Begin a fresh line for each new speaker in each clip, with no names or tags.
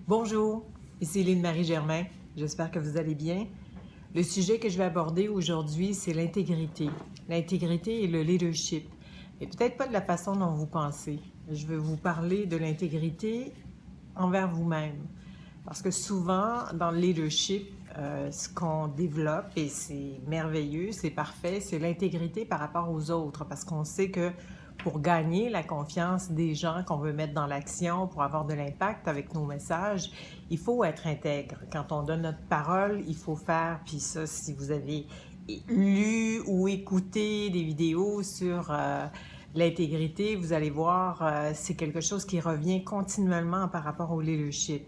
Bonjour, ici Lynne-Marie Germain. J'espère que vous allez bien. Le sujet que je vais aborder aujourd'hui, c'est l'intégrité. L'intégrité et le leadership. Mais peut-être pas de la façon dont vous pensez. Je vais vous parler de l'intégrité envers vous-même. Parce que souvent, dans le leadership, ce qu'on développe, et c'est merveilleux, c'est parfait, c'est l'intégrité par rapport aux autres. Parce qu'on sait que pour gagner la confiance des gens qu'on veut mettre dans l'action, pour avoir de l'impact avec nos messages, il faut être intègre. Quand on donne notre parole, il faut faire, puis ça, si vous avez lu ou écouté des vidéos sur l'intégrité, vous allez voir, c'est quelque chose qui revient continuellement par rapport au leadership.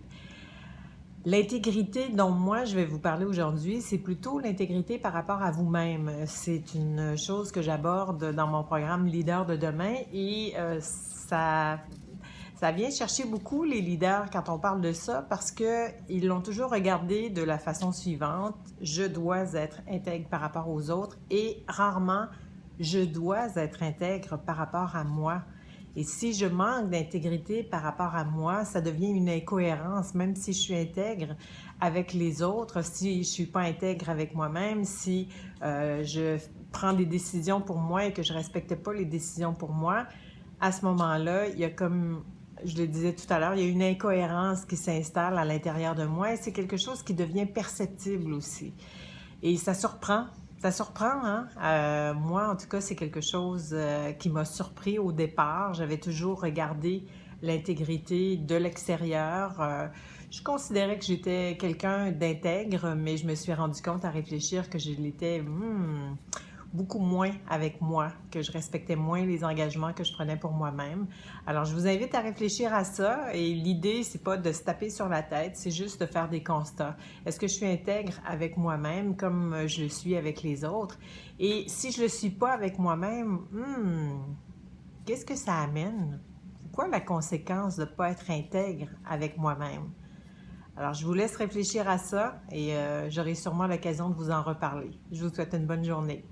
L'intégrité dont moi je vais vous parler aujourd'hui, c'est plutôt l'intégrité par rapport à vous-même. C'est une chose que j'aborde dans mon programme Leader de demain et ça vient chercher beaucoup les leaders quand on parle de ça parce qu'ils l'ont toujours regardé de la façon suivante. Je dois être intègre par rapport aux autres et rarement je dois être intègre par rapport à moi. Et si je manque d'intégrité par rapport à moi, ça devient une incohérence, même si je suis intègre avec les autres, si je ne suis pas intègre avec moi-même, si je prends des décisions pour moi et que je ne respecte pas les décisions pour moi, à ce moment-là, il y a comme, je le disais tout à l'heure, il y a une incohérence qui s'installe à l'intérieur de moi et c'est quelque chose qui devient perceptible aussi. Et ça surprend. Ça surprend, hein? Moi, en tout cas, c'est quelque chose qui m'a surpris au départ. J'avais toujours regardé l'intégrité de l'extérieur. Je considérais que j'étais quelqu'un d'intègre, mais je me suis rendu compte à réfléchir que je l'étais beaucoup moins avec moi, que je respectais moins les engagements que je prenais pour moi-même. Alors, je vous invite à réfléchir à ça et l'idée, c'est pas de se taper sur la tête, c'est juste de faire des constats. Est-ce que je suis intègre avec moi-même comme je le suis avec les autres? Et si je le suis pas avec moi-même, qu'est-ce que ça amène? C'est quoi la conséquence de ne pas être intègre avec moi-même? Alors, je vous laisse réfléchir à ça et j'aurai sûrement l'occasion de vous en reparler. Je vous souhaite une bonne journée.